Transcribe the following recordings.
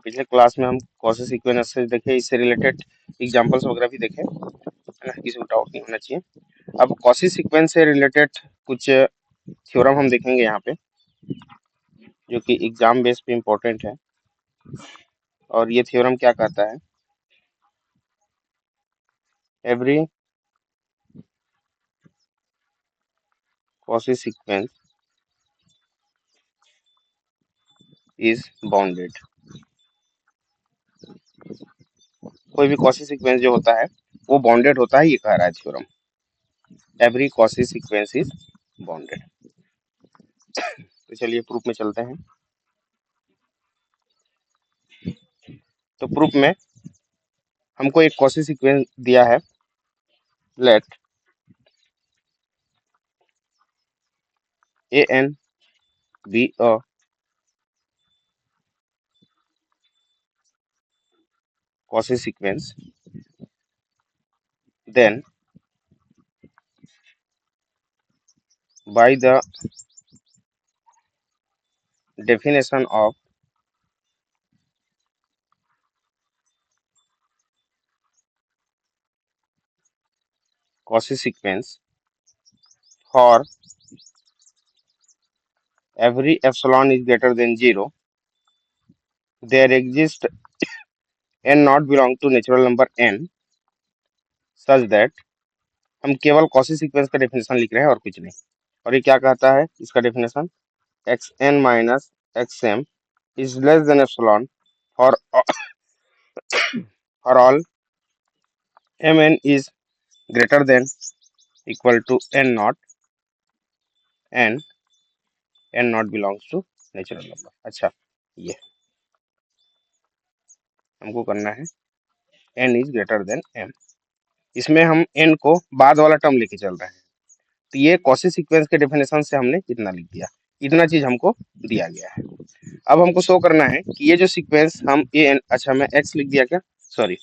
पिछले क्लास में हम कॉसी सीक्वेंस से देखे, इससे रिलेटेड एग्जांपल्स वगैरह भी देखे, है ना, किसी को डाउट नहीं होना चाहिए। अब कॉसी सीक्वेंस से रिलेटेड कुछ थ्योरम हम देखेंगे यहाँ पे, जो कि एग्जाम बेस पे इम्पोर्टेंट है। और ये थ्योरम क्या कहता है, every quasi sequence is bounded. कोई भी कॉसी सीक्वेंस जो होता है वो बाउंडेड होता है, ये कह रहा है theorem. Every quasi sequence is bounded. तो चलिए प्रूफ में चलते हैं। तो प्रूफ में हमको एक कॉसी सीक्वेंस दिया है, late an be a Cauchy sequence, then by the definition of Cauchy sequence, for every epsilon is greater than 0, there exists n not belong to natural number n, such that हम केवल quasi sequence का definition लिख रहे हैं और कुछ नहीं। और ये क्या कहता है, इसका definition xn minus xm is less than epsilon for all mn is greater than equal to n naught and n naught belongs to natural number. अच्छा, ये हमको करना है n is greater than m। इसमें हम n को बाद वाला टर्म लेके चल रहे हैं। तो ये कॉसी सीक्वेंस के डेफिनेशन से हमने इतना लिख दिया, इतना चीज हमको दिया गया है। अब हमको शो करना है कि ये जो सीक्वेंस हम a n, अच्छा मैं x लिख दिया क्या, सॉरी,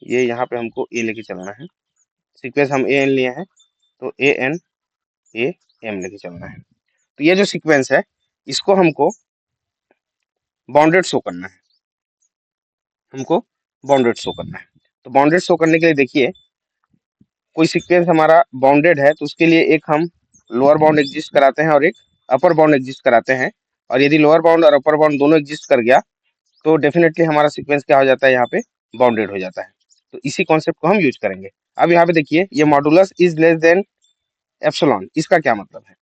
ये यहाँ पे हमको a लेके चलना है। सीक्वेंस हम a n लिए हैं, तो a n a m लेके चलना है। तो ये जो सीक्वेंस है इसको हमको बाउंडेड शो करना है, हमको बाउंडेड शो करना है। तो बाउंडेड शो करने के लिए देखिए, कोई सीक्वेंस हमारा बाउंडेड है तो उसके लिए एक हम लोअर बाउंड एग्जिस्ट कराते हैं और एक अपर बाउंड एग्जिस्ट कराते हैं। और यदि लोअर बाउंड और अपर बाउंड दोनों एग्जिस्ट कर गया तो डेफिनेटली हमारा सीक्वेंस क्या हो जाता है, यहाँ पे बाउंडेड हो जाता है। तो इसी कॉन्सेप्ट को हम यूज करेंगे। अब यहाँ पे देखिए, ये modulus is less than epsilon, इसका क्या मतलब है।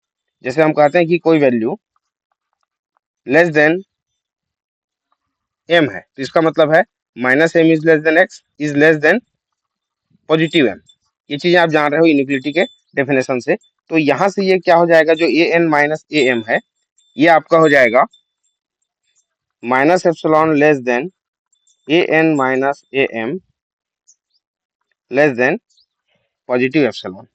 जैसे हम कहते हैं कि कोई वैल्यू लेस देन m है, तो इसका मतलब है minus M is less than x is less than positive m। ये चीजें आप जान रहे हो इनइक्वलिटी के डेफिनेशन से। तो यहाँ से ये क्या हो जाएगा, जो A N minus A M है ये आपका हो जाएगा minus epsilon less than A N minus A M less than positive epsilon.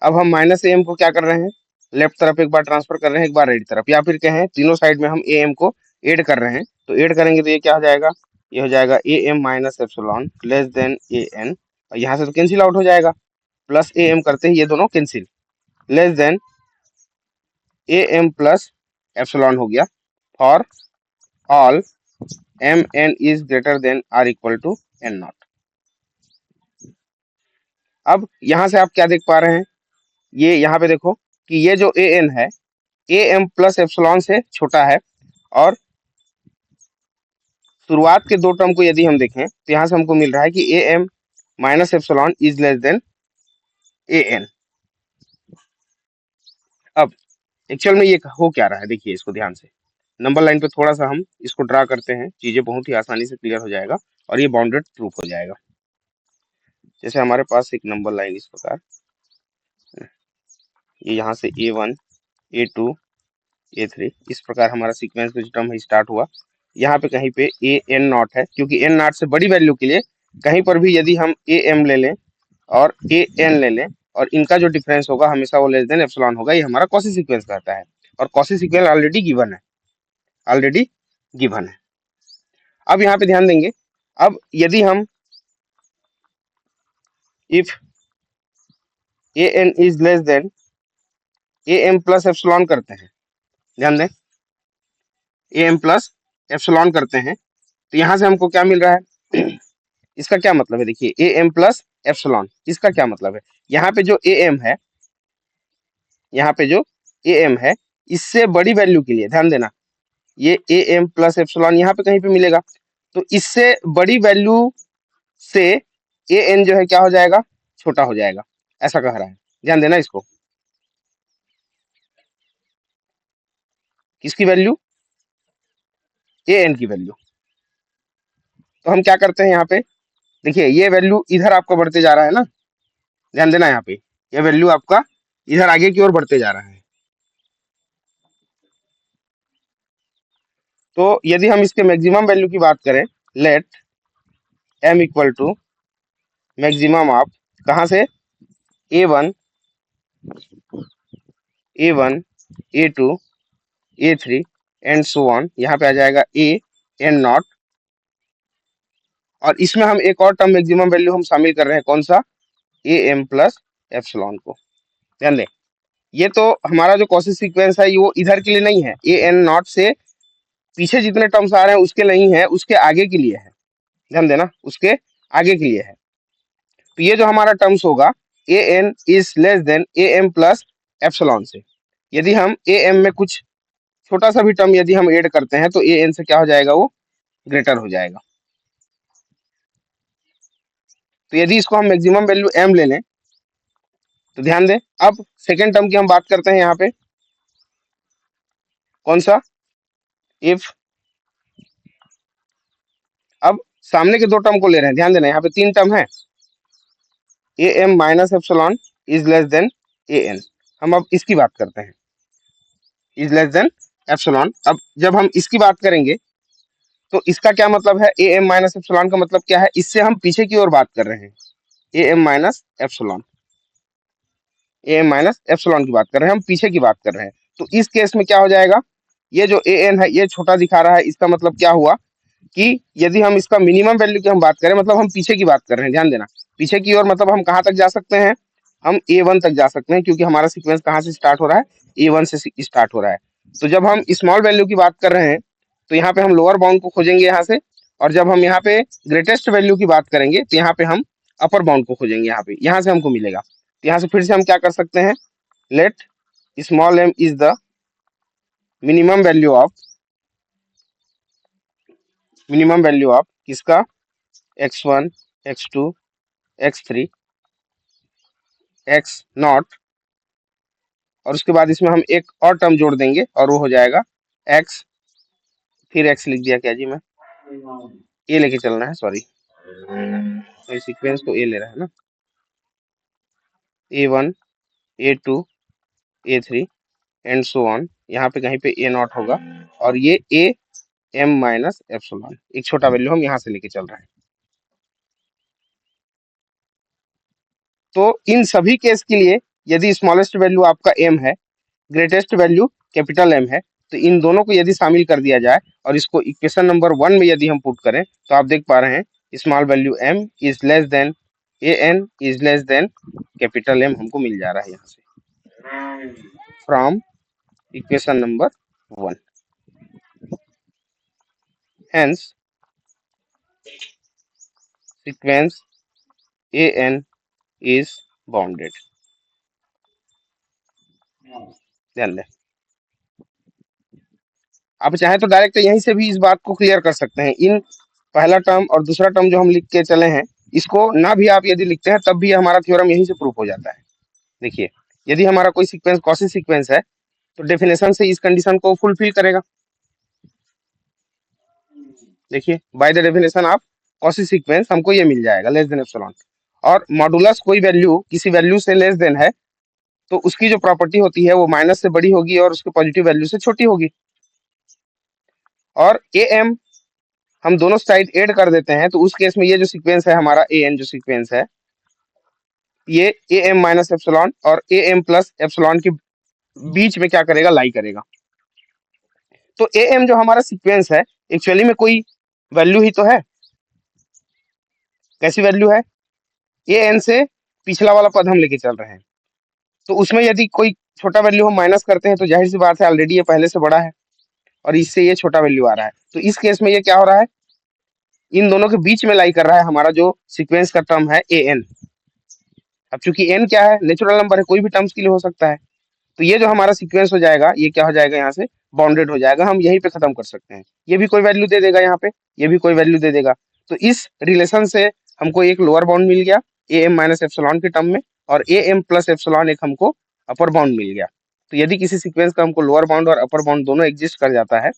अब हम माइनस ए एम को क्या कर रहे हैं, लेफ्ट तरफ एक बार ट्रांसफर कर रहे हैं, एक बार राइट तरफ, या फिर कहें तीनों साइड में हम ए एम को ऐड कर रहे हैं। तो ऐड करेंगे तो ये क्या हो जाएगा, ये हो जाएगा A M minus epsilon less than A N, और यहाँ से तो कैंसिल आउट हो जाएगा, प्लस ए एम करते ही ये दोनों cancel, less than A M plus epsilon हो गया for all M N is greater than or equal to N naught. अब यहाँ से आप क्या देख पा रहे हैं, ये यहाँ पे देखो कि ये जो ए एन है ए एम प्लस एप्सिलॉन से छोटा है, और शुरुआत के दो टर्म को यदि हम देखें तो यहाँ से हमको मिल रहा है कि A M minus epsilon is less than A N. अब एक्चुअल में ये हो क्या रहा है, देखिए इसको ध्यान से, नंबर लाइन पे थोड़ा सा हम इसको ड्रा करते हैं, चीजें बहुत ही आसानी से क्लियर हो जाएगा और ये बाउंडेड प्रूफ हो जाएगा। जैसे हमारे पास एक नंबर लाइन इस प्रकार, ये यहाँ से A1 A2 A3 इस प्रकार हमारा सीक्वेंस का जो टर्म है स्टार्ट हुआ। यहाँ पे कहीं पे ए एन नॉट है, क्योंकि एन नॉट से बड़ी वैल्यू के लिए कहीं पर भी यदि हम ए एम ले लें और ए एन ले लें और इनका जो डिफरेंस होगा हमेशा वो लेस देन एप्सिलॉन होगा, ये हमारा कॉसी सीक्वेंस कहता है। और कॉसी सीक्वेंस ऑलरेडी गिवन है, ऑलरेडी गिवन है। अब यहाँ पे ध्यान देंगे, अब यदि हम if A N is less than A M plus epsilon करते हैं, ध्यान दें, ए एम प्लस एप्सिलॉन करते हैं तो यहाँ से हमको क्या मिल रहा है इसका क्या मतलब है, देखिए ए एम प्लस एप्सिलॉन, इसका क्या मतलब है, यहाँ पे जो ए एम है, यहाँ पे जो ए एम है इससे बड़ी वैल्यू के लिए ध्यान देना, ये ए एम प्लस एप्सिलॉन यहाँ पे कहीं पे मिलेगा, तो इससे बड़ी वैल्यू से ए एन जो है क्या हो जाएगा, छोटा हो जाएगा, ऐसा कह रहा है, ध्यान देना इसको, किसकी वैल्यू, ए एन की वैल्यू। तो हम क्या करते हैं यहाँ पे, देखिए ये वैल्यू इधर आपका बढ़ते जा रहा है ना, ध्यान देना यहाँ पे, ये वैल्यू आपका इधर आगे की ओर बढ़ते जा रहा है। तो यदि हम इसके मैक्सिमम वैल्यू की बात करें, let M equal to maximum of कहाँ से, A one A two A three and so on, यहाँ पे आ जाएगा ए एन नॉट, और इसमें हम एक और टर्म मैक्सिमम वैल्यू हम शामिल कर रहे हैं, कौन सा, ए एम प्लस एप्सिलॉन को। ध्यान दें, ये तो हमारा जो कॉसी सीक्वेंस है वो इधर के लिए नहीं है, ए एन नॉट से पीछे जितने टर्म्स आ रहे हैं उसके नहीं है, उसके आगे के लिए है, ध्यान देना, उसके आगे के लिए है। तो ये जो हमारा टर्म्स होगा A N is less than A M plus epsilon से, यदि हम ए एम में कुछ छोटा सा भी टर्म यदि हम ऐड करते हैं तो ए एन से क्या हो जाएगा, वो ग्रेटर हो जाएगा। तो यदि इसको हम मैक्सिमम वैल्यू एम ले लें तो ध्यान दें, अब सेकेंड टर्म की हम बात करते हैं यहाँ पे, कौन सा, इफ, अब सामने के दो टर्म को ले रहे हैं, ध्यान देना यहाँ पे तीन टर्म है, A M minus epsilon is less than A N, हम अब इसकी बात करते हैं, इज लेस देन एप्सिलॉन। अब जब हम इसकी बात करेंगे तो इसका क्या मतलब है, ए एम माइनस एप्सिलॉन का मतलब क्या है, इससे हम पीछे की ओर बात कर रहे हैं, A M minus epsilon, A M minus epsilon की बात कर रहे हैं, हम पीछे की बात कर रहे हैं। तो इस केस में क्या हो जाएगा, ये जो ए एन है ये छोटा दिखा रहा है, इसका मतलब क्या हुआ कि यदि हम इसका मिनिमम वैल्यू की हम बात करें, मतलब हम पीछे की बात कर रहे हैं, ध्यान देना, पीछे की ओर मतलब हम कहाँ तक जा सकते हैं, हम ए वन तक जा सकते हैं, क्योंकि हमारा सीक्वेंस कहाँ से स्टार्ट हो रहा है, ए वन से स्टार्ट हो रहा है। तो जब हम स्मॉल वैल्यू की बात कर रहे हैं तो यहाँ पे हम लोअर बाउंड को खोजेंगे यहाँ से, और जब हम यहाँ पे ग्रेटेस्ट वैल्यू की बात करेंगे तो यहाँ पे हम अपर बाउंड को खोजेंगे, यहाँ पे यहाँ से हमको मिलेगा। तो यहाँ से फिर से हम क्या कर सकते हैं, let small M is the minimum value of किसका, x1 x2 x3 x not, और उसके बाद इसमें हम एक और टर्म जोड़ देंगे और वो हो जाएगा x, फिर x लिख दिया क्या जी, मैं ए लेके चलना है, सॉरी, तो सीक्वेंस को ए ले रहा है ना, a1 a2 a3 and so on, यहाँ पे कहीं पे ए नॉट होगा, और ये ए एम माइनस एप्सिलॉन, एक छोटा वैल्यू हम यहाँ से लेके चल रहे हैं। तो इन सभी केस के लिए यदि स्मॉलेस्ट वैल्यू आपका m है, ग्रेटेस्ट वैल्यू कैपिटल M है, तो इन दोनों को यदि शामिल कर दिया जाए और इसको इक्वेशन नंबर 1 में यदि हम पुट करें तो आप देख पा रहे हैं small value m is less than A N is less than capital M हमको मिल जा रहा है यहाँ से, from equation number 1, hence sequence A N is bounded. ध्यान दें, आप चाहे तो डायरेक्ट यहीं से भी इस बात को क्लियर कर सकते हैं, इन पहला टर्म और दूसरा टर्म जो हम लिख के चले हैं इसको ना भी आप यदि लिखते हैं तब भी हमारा थ्योरम यहीं से प्रूफ हो जाता है। देखिए, यदि हमारा कोई सीक्वेंस कॉसी सीक्वेंस है तो डेफिनेशन से इस कंडीशन को फुलफिल करेगा। देखिए, by the definition of quasi sequence हमको ये मिल जाएगा लेस देन एप्सिलॉन, और मॉडुलस कोई वैल्यू किसी वैल्यू से लेस देन है तो उसकी जो प्रॉपर्टी होती है वो माइनस से बड़ी होगी और उसके पॉजिटिव वैल्यू से छोटी होगी। और ए एम हम दोनों साइड ऐड कर देते हैं तो उस केस में ये जो सीक्वेंस है हमारा ए एन जो सीक्वेंस है ये ए एम माइनस एप्सिलॉन और ए एम प्लस एप्सिलॉन के बीच में क्या करेगा, लाई करेगा। तो ए एम जो हमारा सीक्वेंस है एक्चुअली में कोई वैल्यू ही तो है, कैसी वैल्यू है, ए एन से पिछला वाला पद हम लेके चल रहे हैं, तो उसमें यदि कोई छोटा वैल्यू हम माइनस करते हैं तो जाहिर सी बात है ऑलरेडी ये पहले से बड़ा है, और इससे ये छोटा वैल्यू आ रहा है। तो इस केस में ये क्या हो रहा है, इन दोनों के बीच में लाई कर रहा है हमारा जो सीक्वेंस का टर्म है ए एन। अब चूंकि एन क्या है, नेचुरल नंबर है, कोई भी टर्म्स के लिए हो सकता है। तो ये जो हमारा सीक्वेंस हो जाएगा ये क्या हो जाएगा, यहाँ से बाउंडेड हो जाएगा, हम यहीं पे खत्म कर सकते हैं। ये भी कोई वैल्यू दे देगा यहाँ पे, ये भी कोई वैल्यू दे देगा। तो इस रिलेशन से हमको एक लोअर बाउंड मिल गया ए एम माइनस एप्सिलॉन के टर्म में, और ए एम प्लस एप्सिलॉन एक हमको अपर बाउंड मिल गया। तो यदि किसी सीक्वेंस का हमको लोअर बाउंड और अपर बाउंड दोनों एग्जिस्ट कर जाता है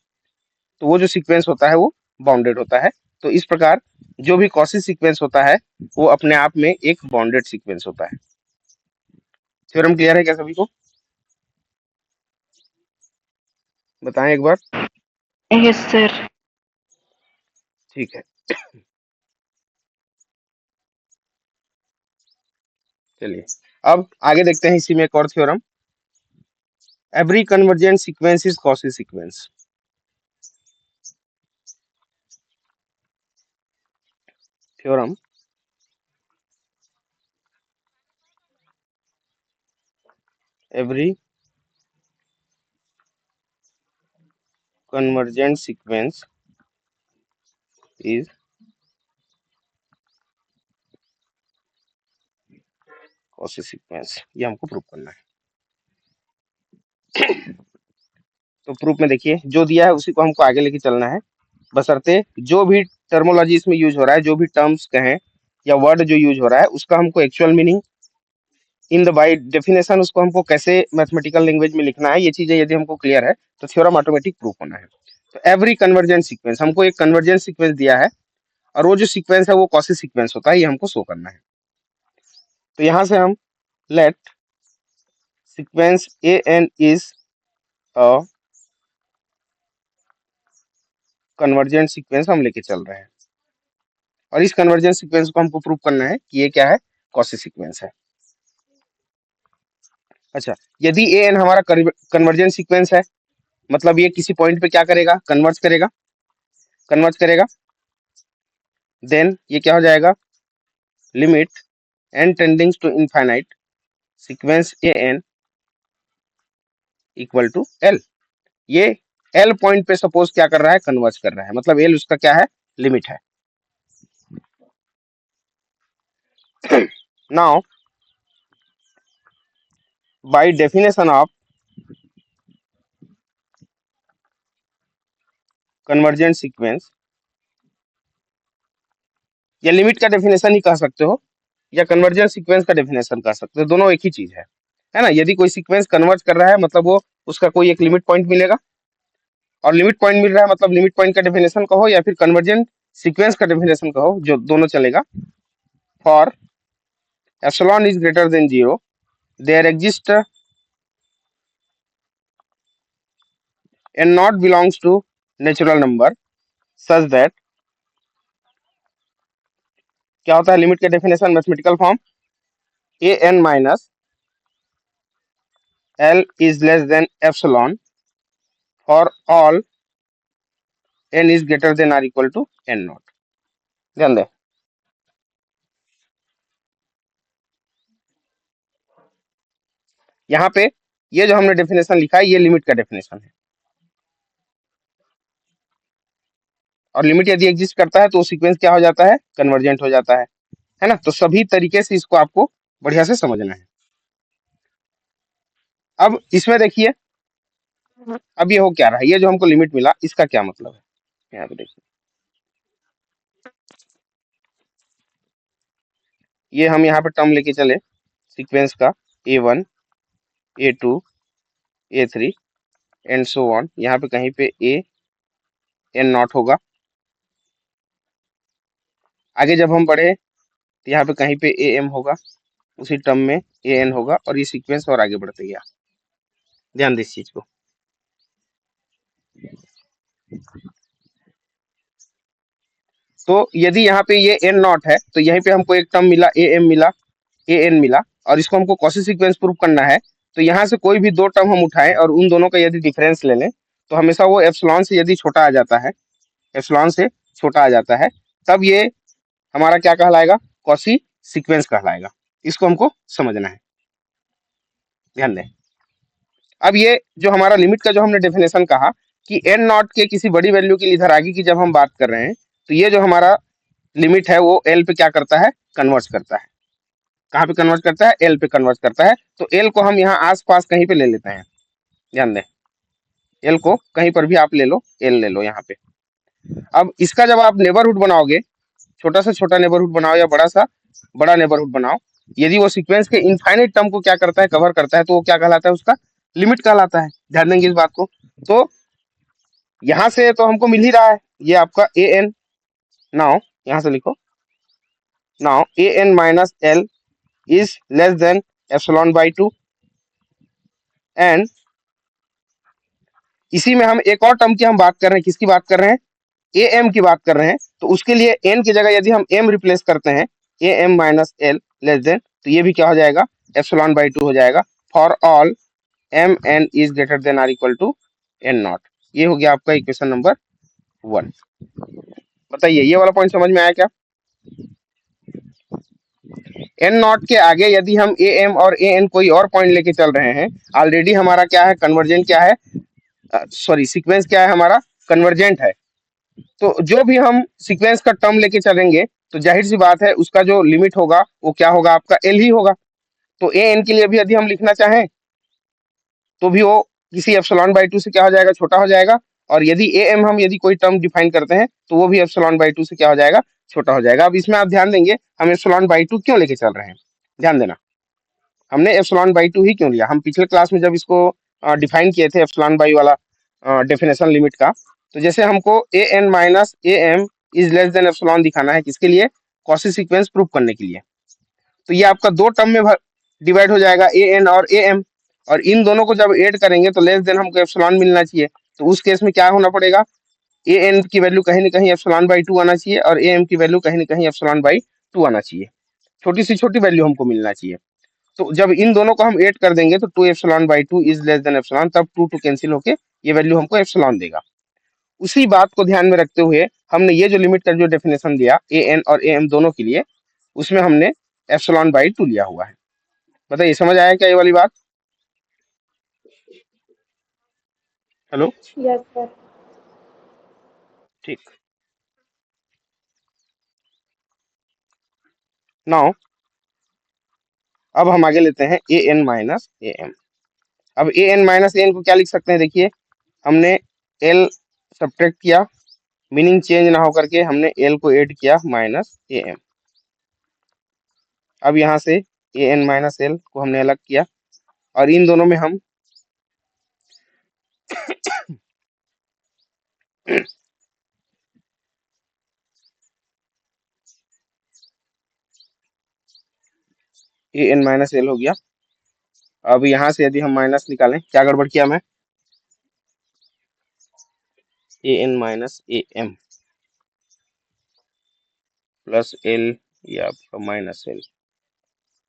तो वो जो सीक्वेंस होता है वो बाउंडेड होता है। तो इस प्रकार जो भी कॉशी सीक्वेंस होता है वो अपने आप में एक बाउंडेड सीक्वेंस होता है। थ्योरम क्लियर है क्या सभी को? बताएं एक बार। Yes sir. ठीक है, चलिए अब आगे देखते हैं इसी में एक और theorem. Every convergent sequence is Cauchy sequence. Theorem, every convergent sequence is Cauchy sequence, ये हमको प्रूव करना है। तो प्रूफ में देखिए जो दिया है उसी को हमको आगे लेके चलना है, बशर्ते जो भी टर्मोलॉजी इसमें यूज हो रहा है, जो भी टर्म्स कहें या वर्ड जो यूज हो रहा है उसका हमको actual meaning in the by definition उसको हमको कैसे मैथमेटिकल लैंग्वेज में लिखना है, ये चीजें यदि हमको क्लियर है तो थ्योरम ऑटोमेटिक प्रूफ होना है। तो एवरी कन्वर्जेंट सीक्वेंस, हमको एक कन्वर्जेंट सीक्वेंस दिया है और वो जो सीक्वेंस है वो कॉशी सीक्वेंस होता है, ये हमको शो करना है। तो यहाँ से हम let sequence A N is a convergent sequence हम लेके चल रहे हैं, और इस कन्वर्जेंट सीक्वेंस को हमको प्रूव करना है कि ये क्या है, कॉशी सीक्वेंस है। अच्छा, यदि ए एन हमारा कन्वर्जेंट सीक्वेंस है मतलब ये किसी पॉइंट पे क्या करेगा, कन्वर्ज करेगा, कन्वर्ज करेगा, देन ये क्या हो जाएगा, limit N tending to infinite sequence A N equal to L. ये एल पॉइंट पे सपोज क्या कर रहा है, कन्वर्ज कर रहा है, मतलब एल उसका क्या है, लिमिट है। Now by definition of convergent sequence, या लिमिट का डेफिनेशन ही कह सकते हो या कन्वर्जेंट सीक्वेंस का डेफिनेशन कह सकते हो, दोनों एक ही चीज है ना। यदि कोई सीक्वेंस कन्वर्ज कर रहा है मतलब वो उसका कोई एक लिमिट पॉइंट मिलेगा, और लिमिट पॉइंट मिल रहा है मतलब लिमिट पॉइंट का डेफिनेशन कहो या फिर कन्वर्जेंट सीक्वेंस का डेफिनेशन कहो, जो दोनों चलेगा। For epsilon is greater than 0 there exist and naught belongs to natural number such that, क्या होता है लिमिट का definition, mathematical form A N minus L is less than epsilon for all N is greater than or equal to N naught. ध्यान दें, यहाँ पे ये जो हमने डेफिनेशन लिखा है ये लिमिट का डेफिनेशन है, और लिमिट यदि एग्जिस्ट करता है तो सीक्वेंस क्या हो जाता है, कन्वर्जेंट हो जाता है ना। तो सभी तरीके से इसको आपको बढ़िया से समझना है। अब इसमें देखिए, अब ये हो क्या रहा है, ये जो हमको लिमिट मिला इसका क्या मतलब है, यहाँ पे देखिए, ये हम यहाँ पे टर्म लेके चले सीक्वेंस का A1 A2 A3 and so on, यहाँ पे कहीं पे ए एन नॉट होगा, आगे जब हम बढ़े तो यहाँ पे कहीं पे ए एम होगा, उसी टर्म में ए एन होगा, और ये सीक्वेंस और आगे बढ़ते गया। ध्यान दे इस चीज को। तो यदि यहाँ पे ये एन नॉट है तो यहीं पे हमको एक टर्म मिला ए एम मिला, ए एन मिला, और इसको हमको कॉशी सीक्वेंस प्रूव करना है। तो यहाँ से कोई भी दो टर्म हम उठाएं और उन दोनों का यदि डिफरेंस ले लें तो हमेशा वो एप्सिलॉन से यदि छोटा आ जाता है, एप्सिलॉन से छोटा आ जाता है, तब ये हमारा क्या कहलाएगा, कॉशी सीक्वेंस कहलाएगा। इसको हमको समझना है, ध्यान दें। अब ये जो हमारा लिमिट का जो हमने डेफिनेशन कहा कि एन नॉट के किसी बड़ी वैल्यू के लिए इधर आगे की जब हम बात कर रहे हैं तो ये जो हमारा लिमिट है वो एल पे क्या करता है, कन्वर्ट करता है। कहाँ पे कन्वर्ट करता है, एल पे कन्वर्ट करता है। तो एल को हम यहाँ आसपास कहीं पे ले लेते हैं, ध्यान दें, एल को कहीं पर भी आप ले लो, एल ले लो यहाँ पे। अब इसका जब आप नेबरहुड बनाओगे, छोटा से छोटा नेबरहुड बनाओ या बड़ा सा बड़ा नेबरहुड बनाओ, यदि वो सीक्वेंस के इनफाइनाइट टर्म को क्या करता है, कवर करता है, तो वो क्या कहलाता है, उसका लिमिट कहलाता है। ध्यान देंगे इस बात को। तो यहां से तो हमको मिल ही रहा है ये आपका ए एन। नाउ यहां से लिखो, now A N minus L is less than epsilon by two. And इसी में हम एक और टर्म की हम बात कर रहे हैं, किसकी बात कर रहे हैं, ए एम की बात कर रहे हैं। तो उसके लिए एन की जगह यदि हम एम रिप्लेस करते हैं, A M minus L less than, तो ये भी क्या हो जाएगा, एप्सिलॉन बाई टू हो जाएगा। For all M N is greater than or equal to N naught. ये हो गया आपका इक्वेशन नंबर 1। बताइए ये वाला पॉइंट समझ में आया क्या। एन नॉट के आगे यदि हम ए एम और ए एन कोई और पॉइंट लेके चल रहे हैं, ऑलरेडी हमारा क्या है, कन्वर्जेंट क्या है, सॉरी सीक्वेंस क्या है हमारा, कन्वर्जेंट है। तो जो भी हम सीक्वेंस का टर्म लेके चलेंगे तो जाहिर सी बात है उसका जो लिमिट होगा वो क्या होगा, आपका एल ही होगा। तो ए एन के लिए भी यदि हम लिखना चाहें तो भी वो किसी एप्सिलॉन बाई टू से क्या हो जाएगा, छोटा हो जाएगा। और यदि ए एम हम यदि कोई टर्म डिफाइन करते हैं तो वो भी एप्सिलॉन बाई टू से क्या हो जाएगा, छोटा हो जाएगा। अब इसमें आप ध्यान देंगे हम एप्सिलॉन बाई टू क्यों लेके चल रहे हैं, ध्यान देना, हमने एप्सिलॉन बाई टू ही क्यों लिया। हम पिछले क्लास में जब इसको डिफाइन किए थे एप्सिलॉन बाई वाला डेफिनेशन लिमिट का, तो जैसे हमको A N minus A M is less than epsilon दिखाना है, किसके लिए, कॉशी सीक्वेंस प्रूव करने के लिए। तो ये आपका दो टर्म में डिवाइड हो जाएगा, ए एन और ए एम। और इन दोनों को जब ऐड करेंगे तो लेस देन हमको एप्सिलॉन मिलना चाहिए। तो उस केस में क्या होना पड़ेगा, ए एन की वैल्यू कहीं ना कहीं एप्सिलॉन बाई टू आना चाहिए और ए एम की वैल्यू कहीं ना कहीं एप्सिलॉन बाई टू आना चाहिए। छोटी सी छोटी वैल्यू हमको मिलना चाहिए। तो जब इन दोनों को हम ऐड कर देंगे तो two epsilon by two is less than epsilon, तब टू टू कैंसिल होके ये वैल्यू हमको एप्सिलॉन देगा। उसी बात को ध्यान में रखते हुए हमने ये जो लिमिट का जो डेफिनेशन दिया ए एन और ए एम दोनों के लिए, उसमें हमने एप्सिलॉन बाई टू लिया हुआ है। बताइए समझ आया क्या ये वाली बात। Hello, Yes, sir. ठीक। नाउ अब हम आगे लेते हैं A N minus A M. अब ए एन माइनस ए एन को क्या लिख सकते हैं, देखिए हमने एल सब्ट्रैक्ट किया, मीनिंग चेंज ना होकर के हमने एल को ऐड किया माइनस ए एम। अब यहाँ से ए एन माइनस एल को हमने अलग किया और इन दोनों में हम ए एन माइनस एल हो गया। अब यहाँ से यदि हम माइनस निकालें, क्या गड़बड़ किया मैं, A N minus A M plus L, या आपका माइनस एल,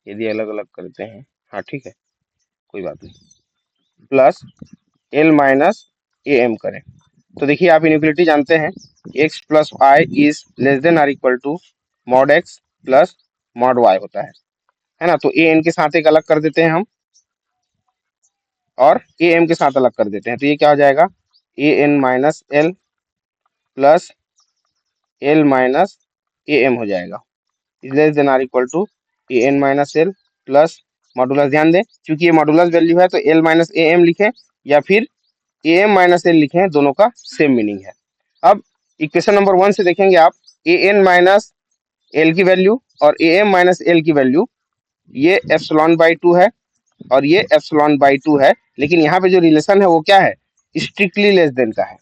यदि अलग अलग करते हैं, हाँ ठीक है कोई बात नहीं, plus L minus A M करें। तो देखिए आप इनइक्वालिटी जानते हैं, x plus y is less than or equal to mod x plus mod y होता है ना। तो ए एन के साथ एक अलग कर देते हैं हम और ए एम के साथ अलग कर देते हैं, तो ये क्या हो जाएगा, A N minus L plus L minus A M हो जाएगा, is less than or equal to A N minus L plus modulus. ध्यान दें क्योंकि ये मॉडुलस वैल्यू है तो एल माइनस ए एम लिखें या फिर ए एम माइनस एल लिखें, दोनों का सेम मीनिंग है। अब इक्वेशन नंबर 1 से देखेंगे आप, ए एन माइनस एल की वैल्यू और ए एम माइनस एल की वैल्यू, ये एप्सिलॉन बाई टू है और ये एप्सिलॉन बाई टू है, लेकिन यहाँ पे जो रिलेशन है वो क्या है, स्ट्रिक्टली लेस देन का है।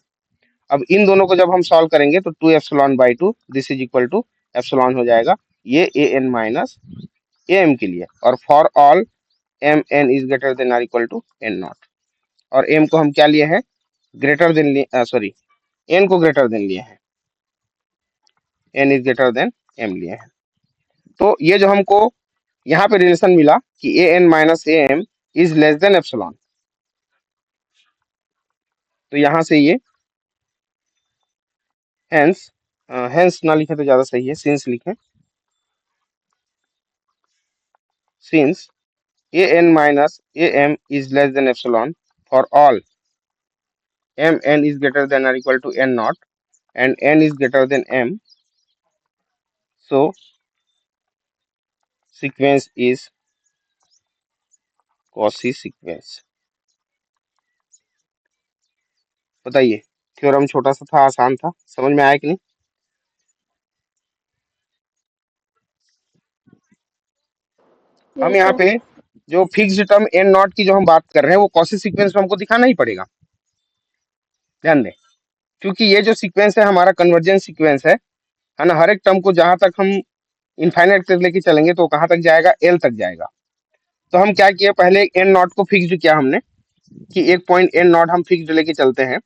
अब इन दोनों को जब हम सॉल्व करेंगे तो two epsilon by two this is equal to epsilon हो जाएगा, ये A N minus A M के लिए। और for all M N is greater than or equal to N naught, और एम को हम क्या लिए हैं, ग्रेटर देन, सॉरी एन को ग्रेटर देन लिए हैं, N is greater than M लिए हैं। तो ये जो हमको यहाँ पे रिलेशन मिला कि A N minus A M is less than epsilon, तो यहाँ से ये हेंस, हेंस ना लिखे तो ज्यादा सही है, सिंस लिखें, since A N minus A M is less than epsilon for all M N is greater than और equal to N not and N is greater than M, so sequence is Cauchy sequence. बताइए, theorem छोटा सा था, आसान था, समझ में आया कि नहीं? हम Yes, यहाँ sir. पे जो फिक्स्ड टर्म एन नॉट की जो हम बात कर रहे हैं वो कॉची सीक्वेंस में हमको दिखाना ही पड़ेगा, ध्यान दें, क्योंकि ये जो सीक्वेंस है हमारा कन्वर्जेंस सीक्वेंस है ना। हर एक टर्म को जहां तक हम इनफाइनाइट तक लेके चलेंगे तो कहां तक जाएगा, एल तक जाएगा। तो हम क्या किए, पहले एन नॉट को फिक्स्ड किया हमने कि एक पॉइंट एन नॉट हम फिक्स्ड लेके चलते हैं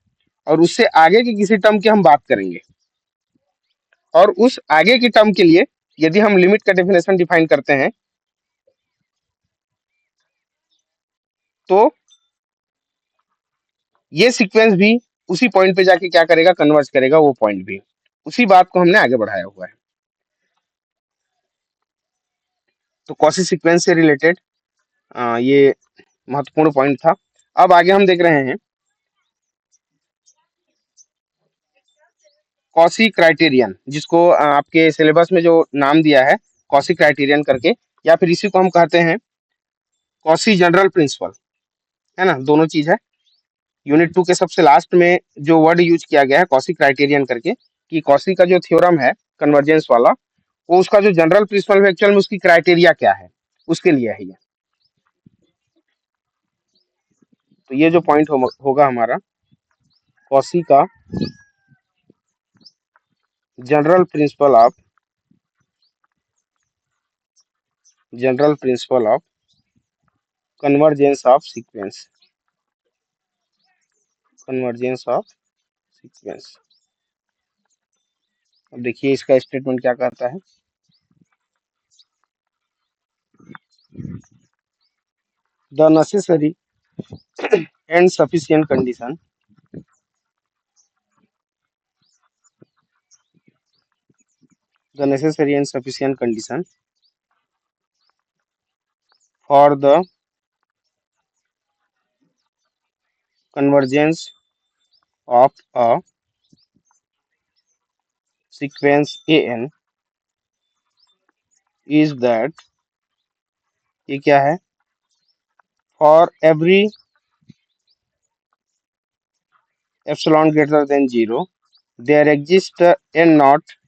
और उससे आगे की किसी टर्म की हम बात करेंगे, और उस आगे की टर्म के लिए यदि हम लिमिट का डेफिनेशन डिफाइन करते हैं तो ये सीक्वेंस भी उसी पॉइंट पे जाके क्या करेगा, कन्वर्ज करेगा, वो पॉइंट भी। उसी बात को हमने आगे बढ़ाया हुआ है। तो कॉची सीक्वेंस से रिलेटेड ये महत्वपूर्ण पॉइंट था। अब आगे हम देख रहे हैं कॉची क्राइटेरियन, जिसको आपके सिलेबस में जो नाम दिया है कॉची क्राइटेरियन करके, या फिर इसी को हम कहते हैं कॉची जनरल प्रिंसिपल, है ना, दोनों चीज है। यूनिट 2 के सबसे लास्ट में जो वर्ड यूज किया गया है कॉची क्राइटेरियन करके, कि कॉची का जो थ्योरम है कन्वर्जेंस वाला, वो उसका जो जनरल प्रिंसिपल है एक्चुअल में उसकी क्राइटेरिया क्या है, उसके लिए है ये। तो ये जो पॉइंट होगा हमारा कॉची का general principle of convergence of sequence, convergence of sequence. अब देखिए इसका स्टेटमेंट क्या कहता है। The necessary and sufficient condition the necessary and sufficient condition for the convergence of a sequence an is that, ये क्या है, for every epsilon greater than 0 there exists n naught,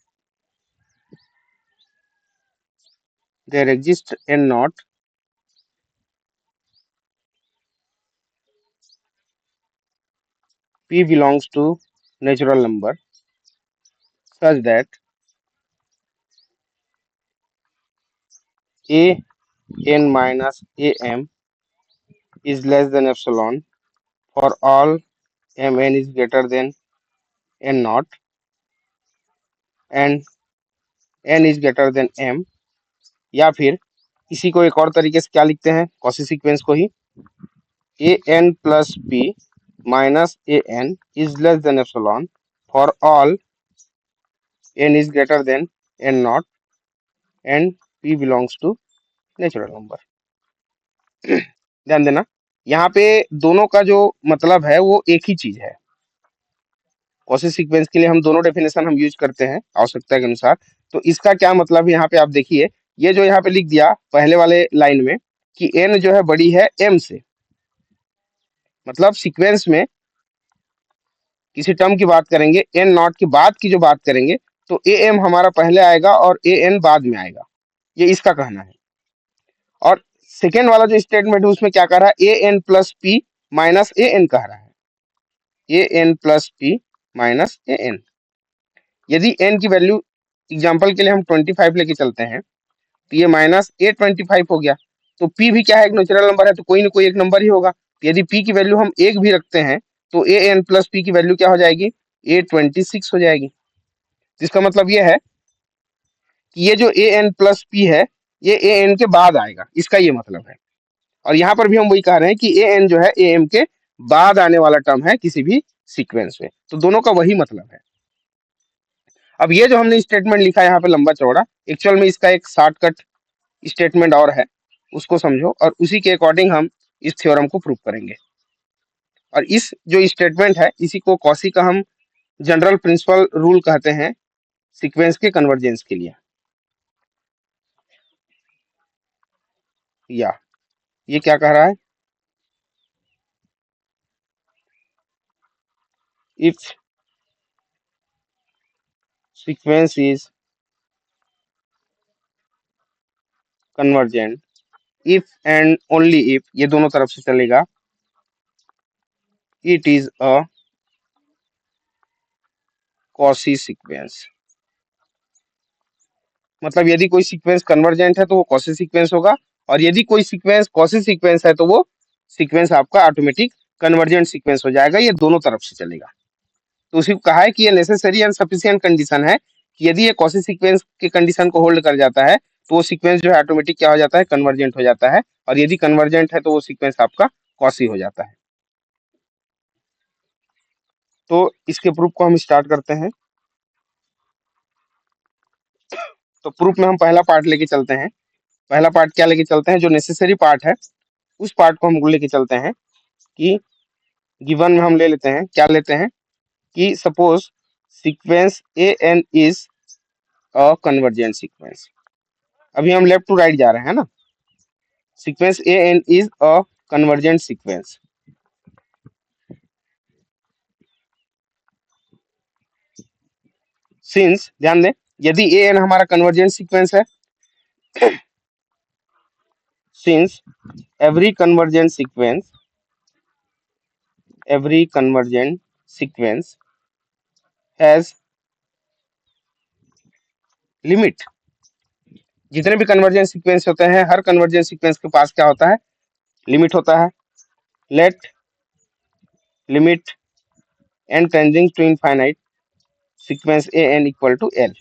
there exists n naught p belongs to natural number such that a n minus a m is less than epsilon for all m n is greater than n naught and n is greater than m। या फिर इसी को एक और तरीके से क्या लिखते हैं, कॉची सीक्वेंस को ही, A N plus P minus A N is less than epsilon for all N is greater than N not and P belongs to natural number. ध्यान देना, यहाँ पे दोनों का जो मतलब है वो एक ही चीज है। कॉची सीक्वेंस के लिए हम दोनों डेफिनेशन हम यूज करते हैं आवश्यकता के अनुसार। तो इसका क्या मतलब है यहाँ पे आप देखिए, ये जो यहाँ पे लिख दिया पहले वाले लाइन में कि एन जो है बड़ी है एम से, मतलब सीक्वेंस में किसी टर्म की बात करेंगे एन नॉट के बाद की जो बात करेंगे तो ए एम हमारा पहले आएगा और ए एन बाद में आएगा, ये इसका कहना है। और सेकेंड वाला जो स्टेटमेंट है उसमें क्या कह रहा है, ए N plus P minus A N कह रहा है, ए N plus P minus A N. यदि एन की वैल्यू एग्जाम्पल के लिए हम 25 लेके चलते हैं तो ये माइनस A25 हो गया। तो P भी क्या है, एक नेचुरल नंबर है, तो कोई ना कोई एक नंबर ही होगा। तो यदि P की वैल्यू हम एक भी रखते हैं तो ए एन प्लस पी की वैल्यू क्या हो जाएगी, A26 हो जाएगी। जिसका मतलब ये है कि ये जो ए एन प्लस पी है ये ए एन के बाद आएगा, इसका ये मतलब है। और यहाँ पर भी हम वही कह रहे हैं कि ए एन जो है ए एम के बाद आने वाला टर्म है किसी भी सीक्वेंस में, तो दोनों का वही मतलब है। अब ये जो हमने स्टेटमेंट लिखा है यहाँ पे लंबा चौड़ा, एक्चुअल में इसका एक शॉर्टकट स्टेटमेंट और है, उसको समझो और उसी के अकॉर्डिंग हम इस थ्योरम को प्रूव करेंगे। और इस जो स्टेटमेंट है इसी को कॉशी का हम जनरल प्रिंसिपल रूल कहते हैं सीक्वेंस के कन्वर्जेंस के लिए। या ये क्या कह रहा है, if sequence is convergent, if and only if, ये दोनों तरफ से चलेगा, it is a Cauchy sequence. मतलब यदि कोई सीक्वेंस कन्वर्जेंट है तो वो कॉशी सीक्वेंस होगा, और यदि कोई सीक्वेंस कॉशी सीक्वेंस है तो वो सीक्वेंस आपका ऑटोमेटिक कन्वर्जेंट सीक्वेंस हो जाएगा। ये दोनों तरफ से चलेगा। तो उसी को कहा है कि ये नेसेसरी एंड सफिशिएंट कंडीशन है कि यदि ये कॉशी सीक्वेंस के कंडीशन को होल्ड कर जाता है तो वो सीक्वेंस जो है ऑटोमेटिक क्या हो जाता है, कन्वर्जेंट हो जाता है, और यदि कन्वर्जेंट है तो वो सीक्वेंस आपका कॉशी हो जाता है। तो इसके प्रूफ को हम स्टार्ट करते हैं। तो प्रूफ में हम पहला पार्ट लेके चलते हैं। पहला पार्ट क्या लेके चलते हैं, जो नेसेसरी पार्ट है उस पार्ट को हम लेके चलते हैं कि गिवन में हम ले लेते हैं, क्या लेते हैं कि suppose sequence A N is a convergent sequence. अभी हम लेफ्ट टू राइट जा रहे हैं ना। Sequence A N is a convergent sequence since, ध्यान दें, यदि ए एन हमारा कन्वर्जेंट सीक्वेंस है, since every convergent sequence has limit. जितने भी कन्वर्जेंट सीक्वेंस होते हैं हर कन्वर्जेंट सीक्वेंस के पास क्या होता है, लिमिट होता है। Let limit N tending to infinite sequence A N equal to L.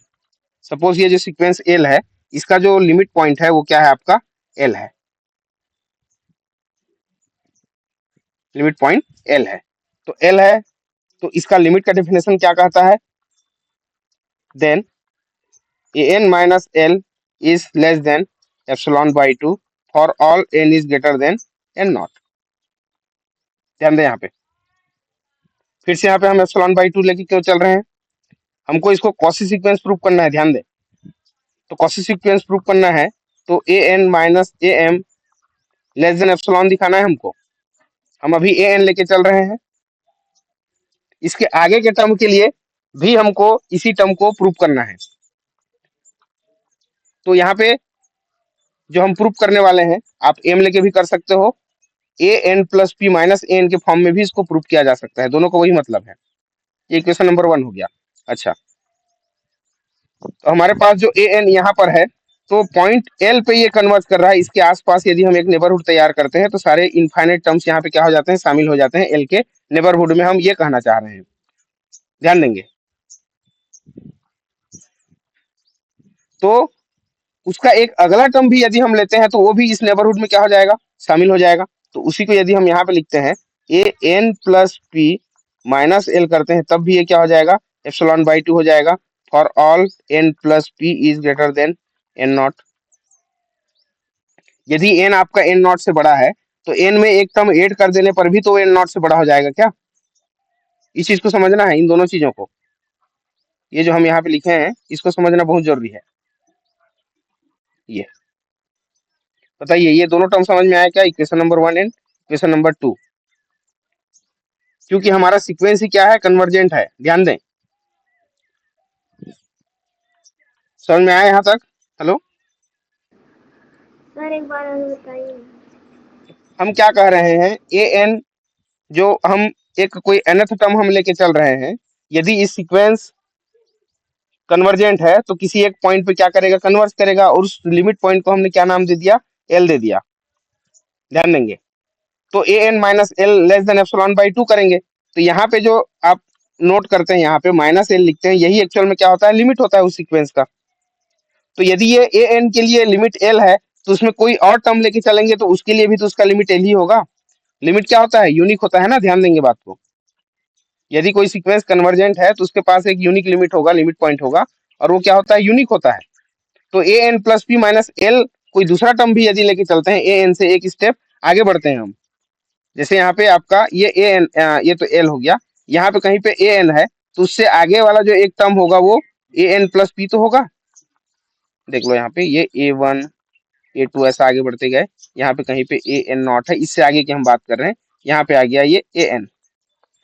Suppose ये जो सीक्वेंस एल है इसका जो लिमिट पॉइंट है वो क्या है, आपका एल है, लिमिट पॉइंट एल है। तो एल है तो इसका लिमिट का डेफिनेशन क्या कहता है, then A N minus L is less than epsilon by two for all N is greater than N naught. ध्यान दें यहाँ पे, फिर से यहाँ पे हम एप्सिलॉन बाई टू लेके क्यों चल रहे हैं, हमको इसको कॉशी सीक्वेंस प्रूव करना है। ध्यान दें, तो कॉशी सीक्वेंस प्रूव करना है तो A N minus A M less than epsilon दिखाना है हमको। हम अभी ए एन लेके चल रहे हैं, इसके आगे के टर्म के लिए भी हमको इसी टर्म को प्रूव करना है। तो यहाँ पे जो हम प्रूव करने वाले हैं आप एम लेके भी कर सकते हो, ए N plus P minus A N के फॉर्म में भी इसको प्रूव किया जा सकता है, दोनों को वही मतलब है। ये इक्वेशन नंबर 1 हो गया। अच्छा, तो हमारे पास जो ए एन यहाँ पर है तो पॉइंट एल पे ये कन्वर्ज कर रहा है। इसके आसपास यदि हम एक नेबरहुड तैयार करते हैं तो सारे इनफाइनाइट टर्म्स यहाँ पे क्या हो जाते हैं, शामिल हो जाते हैं एल के नेबरहुड में। हम ये कहना चाह रहे हैं, ध्यान देंगे। तो उसका एक अगला टर्म भी यदि हम लेते हैं तो वो भी इस नेबरहुड में क्या हो जाएगा, शामिल हो जाएगा। तो उसी को यदि हम यहाँ पे लिखते हैं A N plus P minus L करते हैं तब भी ये क्या हो जाएगा, एप्सिलॉन बाई टू हो जाएगा for all N plus P is greater than N naught. यदि एन आपका एन नॉट से बड़ा है तो एन में एक टर्म ऐड कर देने पर भी तो एन नॉट से बड़ा हो जाएगा क्या। इस चीज को समझना है, इन दोनों चीजों को, ये जो हम यहाँ पे लिखे हैं इसको समझना बहुत जरूरी है। ये बताइए, ये दोनों टर्म समझ में आया क्या, equation number 1 and equation number 2। क्योंकि हमारा सीक्वेंस ही क्या है, कन्वर्जेंट है। ध्यान दें, समझ में आया यहाँ तक, हेलो। सर एक बार और बताइए। हम क्या कह रहे हैं, ए एन जो हम एक कोई nth टर्म हम लेके चल रहे हैं, यदि इस सीक्वेंस कन्वर्जेंट है तो किसी एक पॉइंट पे क्या करेगा, कन्वर्ज करेगा, और उस लिमिट पॉइंट को हमने क्या नाम दे दिया, एल दे दिया। ध्यान देंगे, तो A N minus L less than epsilon by two करेंगे। तो यहाँ पे जो आप नोट करते हैं यहाँ पे माइनस एल लिखते हैं, यही एक्चुअल में क्या होता है, लिमिट होता है उस सीक्वेंस का। तो यदि ये ए एन के लिए लिमिट एल है तो उसमें कोई और टर्म लेके चलेंगे तो उसके लिए भी तो उसका लिमिट एल ही होगा। लिमिट क्या होता है, यूनिक होता है ना, ध्यान देंगे बात को। यदि कोई सीक्वेंस कन्वर्जेंट है तो उसके पास एक यूनिक लिमिट होगा, लिमिट पॉइंट होगा, और वो क्या होता है, यूनिक होता है। तो A N plus P minus L कोई दूसरा टर्म भी यदि लेके चलते हैं ए एन से एक स्टेप आगे बढ़ते हैं हम, जैसे यहाँ पे आपका ये ए एन, ये तो एल हो गया, यहाँ पे कहीं पे ए एन है, तो उससे आगे वाला जो एक टर्म होगा वो ए एन प्लस पी तो होगा। देख लो यहाँ पे ये ए वन ए टू ऐसा आगे बढ़ते गए, यहाँ पे कहीं पे ए एन नॉट है, इससे आगे की हम बात कर रहे हैं, यहाँ पे आ गया ये ए एन,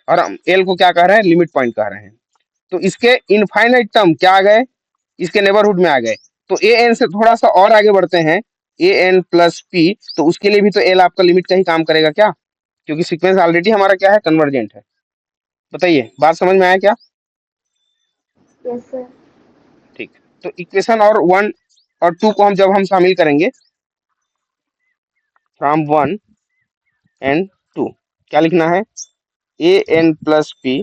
और हम एल को क्या कह रहे हैं, लिमिट पॉइंट कह रहे हैं। तो इसके इनफाइनाइट टर्म क्या आ गए, इसके नेबरहुड में आ गए। तो ए एन से थोड़ा सा और आगे बढ़ते हैं, ए एन प्लस पी, तो उसके लिए भी तो एल आपका लिमिट का ही काम करेगा क्या, क्योंकि सीक्वेंस ऑलरेडी हमारा क्या है, कन्वर्जेंट है। बताइए, बात समझ में आया क्या? Yes sir. ठीक। तो इक्वेशन और वन और टू को हम जब हम शामिल करेंगे, फ्रॉम वन एंड टू, क्या लिखना है, ए N plus P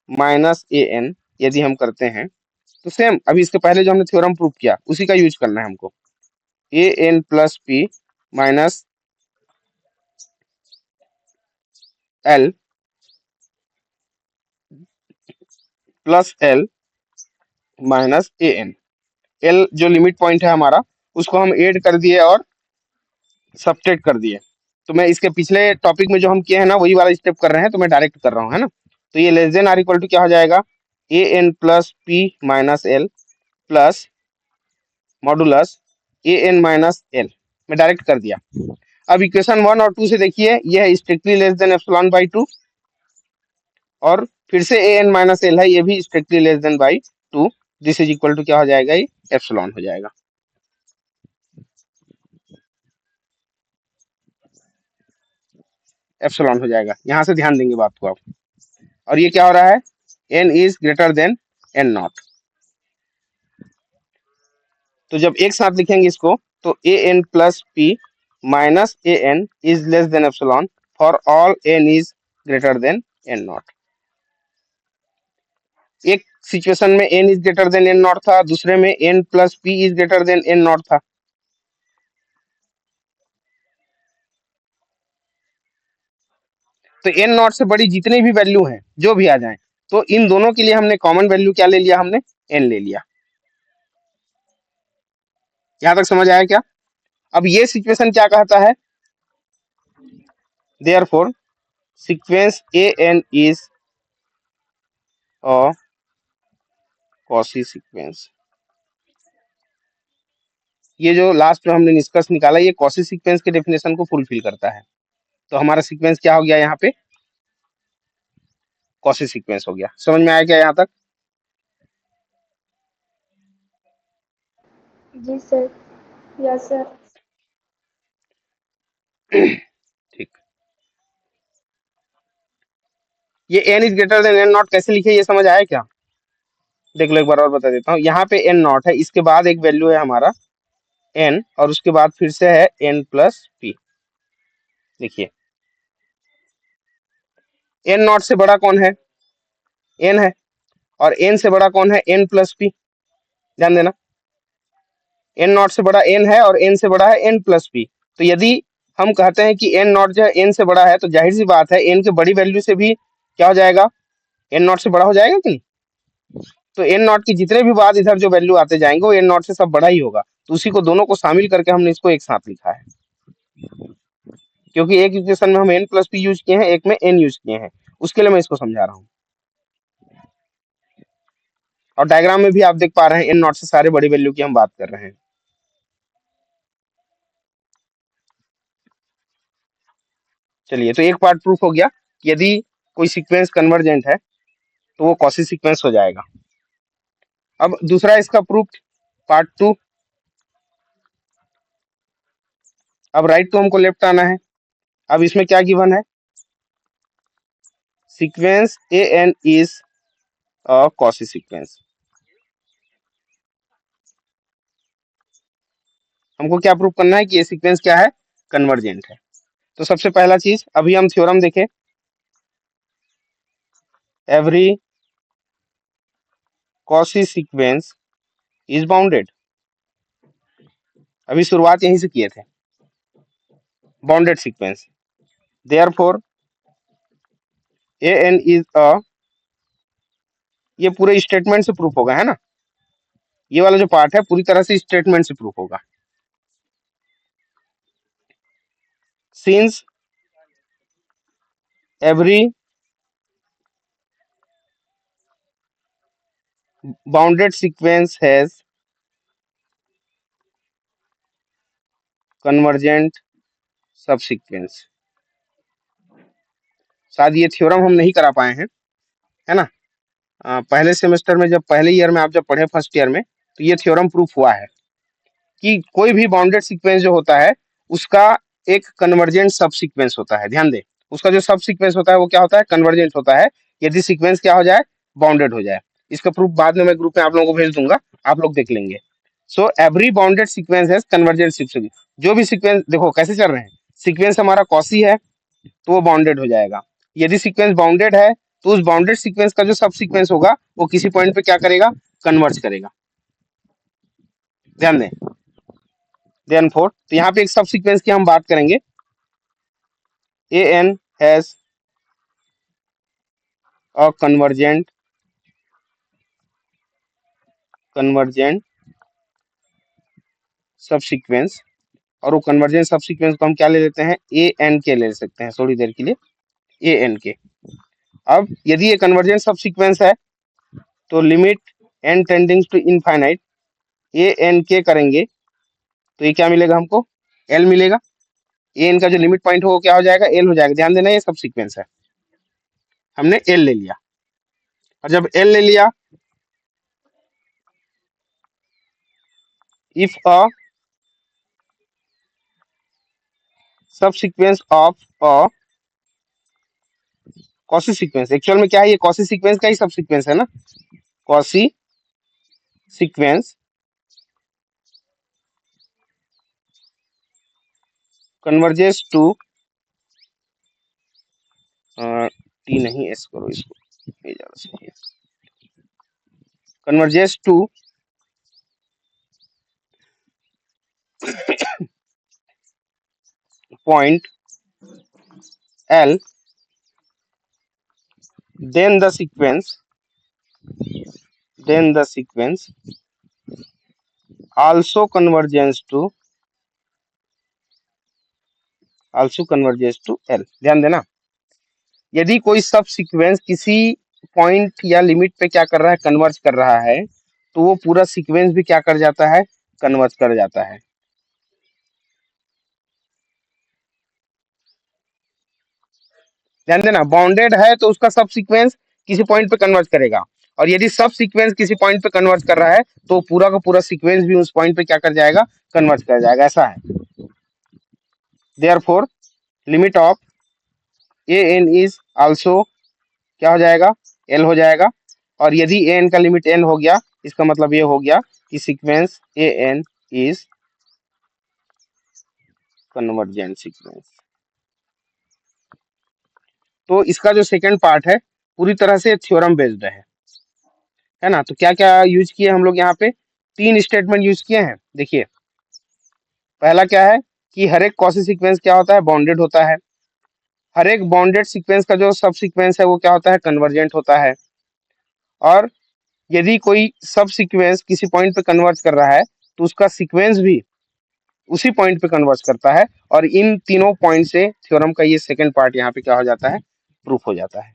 minus A N, यदि हम करते हैं तो सेम अभी इसके पहले जो हमने थ्योरम प्रूव किया उसी का यूज करना है हमको। A N plus P minus L plus L minus A N, L जो लिमिट पॉइंट है हमारा उसको हम ऐड कर दिए और सब्ट्रैक्ट कर दिए। तो मैं इसके पिछले टॉपिक में जो हम किए हैं ना वही वाला स्टेप कर रहे हैं, तो मैं डायरेक्ट कर रहा हूँ, है ना। तो ये less than or equal to क्या हो जाएगा, A N plus P minus L plus modulus A N minus L, मैं डायरेक्ट कर दिया। अब इक्वेशन वन और टू से देखिए, ये है strictly less than epsilon by to, और फिर से ए एन माइनस एल है, ये भी strictly less than by two, this is equal to क्या हो जाएगा, ये एप्सिलॉन हो जाएगा। एप्सिलॉन हो जाएगा, यहाँ से ध्यान देंगे बात को आप। और ये क्या हो रहा है, N is greater than N naught. तो जब एक साथ लिखेंगे इसको, तो A N plus P minus A N is less than epsilon for all N is greater than N naught. एक सिचुएशन में N is greater than N naught था, दूसरे में N plus P is greater than N naught था। तो N naught से बड़ी जितनी भी वैल्यू हैं जो भी आ जाएं, तो इन दोनों के लिए हमने कॉमन वैल्यू क्या ले लिया, हमने एन ले लिया। यहां तक समझ आया क्या? अब ये सिचुएशन क्या कहता है, therefore sequence A N is a Cauchy sequence. ये जो लास्ट में हमने निष्कर्ष निकाला, ये कॉची सीक्वेंस के डेफिनेशन को फुलफिल करता है। तो हमारा सीक्वेंस क्या हो गया, यहाँ पे कॉची सीक्वेंस हो गया। समझ में आया क्या यहाँ तक? जी सर। Yes sir. ठीक। ये N is greater than N naught कैसे लिखे, ये समझ आया क्या? देख लो एक बार और बता देता हूँ। यहाँ पे एन नॉट है, इसके बाद एक वैल्यू है हमारा एन, और उसके बाद फिर से है एन प्लस पी। देखिए, एन नॉट से बड़ा कौन है, एन है, और एन से बड़ा कौन है, एन प्लस पी। ध्यान देना, एन नॉट से बड़ा एन है और एन से बड़ा है एन प्लस पी। तो यदि हम कहते हैं कि एन नॉट जो है एन से बड़ा है, तो जाहिर सी बात है एन के बड़ी वैल्यू से भी क्या हो जाएगा, एन नॉट से बड़ा हो जाएगा कि नहीं। तो एन नॉट की जितने भी बाद इधर जो वैल्यू आते जाएंगे वो एन नॉट से सब बड़ा ही होगा। तो उसी को दोनों को शामिल करके हमने इसको एक साथ लिखा है, क्योंकि एक इक्वेशन में हम एन प्लस पी यूज किए हैं, एक में एन यूज किए हैं, उसके लिए मैं इसको समझा रहा हूँ। और डायग्राम में भी आप देख पा रहे हैं एन नॉट से सारे बड़ी वैल्यू की हम बात कर रहे हैं। चलिए, तो एक पार्ट प्रूफ हो गया, यदि कोई सीक्वेंस कन्वर्जेंट है तो वो कॉची सीक्वेंस हो जाएगा। अब दूसरा इसका प्रूफ, पार्ट टू। अब राइट टू हमको लेफ्ट आना है। अब इसमें क्या गिवन है, sequence A N is a Cauchy sequence. हमको क्या प्रूफ करना है कि ये सीक्वेंस क्या है, कन्वर्जेंट है। तो सबसे पहला चीज, अभी हम थ्योरम देखें, every Cauchy sequence is bounded. अभी शुरुआत यहीं से किए थे, bounded sequence, therefore A N is a, ये पूरे स्टेटमेंट से प्रूफ होगा, है ना। ये वाला जो पार्ट है पूरी तरह से स्टेटमेंट से प्रूफ होगा। Since every bounded sequence has convergent subsequence। शायद ये थ्योरम हम नहीं करा पाए हैं, है ना। पहले सेमेस्टर में जब पहले ईयर में आप जब पढ़े फर्स्ट ईयर में, तो ये थ्योरम प्रूफ हुआ है कि कोई भी बाउंडेड सीक्वेंस जो होता है उसका एक कन्वर्जेंट सब सीक्वेंस होता है। ध्यान दे, उसका जो सब सीक्वेंस होता है वो क्या होता है, कन्वर्जेंट होता है, यदि सीक्वेंस क्या हो जाए, बाउंडेड हो जाए। इसका प्रूफ बाद में मैं ग्रुप में आप लोगों को भेज दूंगा, आप लोग देख लेंगे। So every bounded sequence has convergent sequence. जो भी सीक्वेंस देखो कैसे चल रहे हैं, सीक्वेंस हमारा कॉसी है तो वो बाउंडेड हो जाएगा। यदि सीक्वेंस बाउंडेड है तो उस बाउंडेड सीक्वेंस का जो सब सीक्वेंस होगा वो किसी पॉइंट पे क्या करेगा, कन्वर्ज करेगा। ध्यान दें। देन फोर, तो यहाँ पे एक सब सीक्वेंस की हम बात करेंगे। A N has a convergent सब सीक्वेंस, और वो कन्वर्जेंट सब सीक्वेंस को हम क्या ले लेते हैं, ए एन के ले सकते हैं थोड़ी देर के लिए, ए एन के। अब यदि ये कन्वर्जेंट सब सीक्वेंस है तो limit N tending to infinite A N के करेंगे तो ये क्या मिलेगा हमको, एल मिलेगा। ए एन का जो लिमिट पॉइंट हो वो क्या हो जाएगा, एल हो जाएगा। ध्यान देना ये सब सीक्वेंस है, हमने एल ले लिया, और जब एल ले लिया, इफ अ सब sequence of a quasi sequence, actual में क्या है, ये कॉसी सीक्वेंस का ही सब सीक्वेंस है ना, Cauchy sequence converges to, T नहीं एस करो इसको, ये ज्यादा सही है, converges to point L, then the sequence also converges to L। ध्यान देना, यदि कोई सब सीक्वेंस किसी पॉइंट या लिमिट पे क्या कर रहा है, कन्वर्ज कर रहा है, तो वो पूरा सीक्वेंस भी क्या कर जाता है, कन्वर्ज कर जाता है। ध्यान देना, बाउंडेड है तो उसका सब सीक्वेंस किसी पॉइंट पे कन्वर्ज करेगा, और यदि सब सीक्वेंस किसी पॉइंट पे कन्वर्ज कर रहा है तो पूरा का पूरा सीक्वेंस भी उस पॉइंट पे क्या कर जाएगा, कन्वर्ज कर जाएगा, ऐसा है। Therefore limit of A N is also क्या हो जाएगा, एल हो जाएगा। और यदि ए एन का लिमिट एन हो गया, इसका मतलब ये हो गया कि sequence A N is convergent sequence. तो इसका जो सेकंड पार्ट है पूरी तरह से थ्योरम बेस्ड है ना। तो क्या क्या यूज किए हम लोग यहाँ पे, तीन स्टेटमेंट यूज किए हैं। देखिए पहला क्या है कि हर एक कॉसी सीक्वेंस क्या होता है, बाउंडेड होता है। हर एक बाउंडेड सीक्वेंस का जो सब सीक्वेंस है वो क्या होता है, कन्वर्जेंट होता है। और यदि कोई सब सीक्वेंस किसी पॉइंट पे कन्वर्ज कर रहा है तो उसका सीक्वेंस भी उसी पॉइंट पे कन्वर्ज करता है। और इन तीनों पॉइंट से थ्योरम का ये सेकंड पार्ट यहाँ पे क्या हो जाता है, प्रूफ हो जाता है।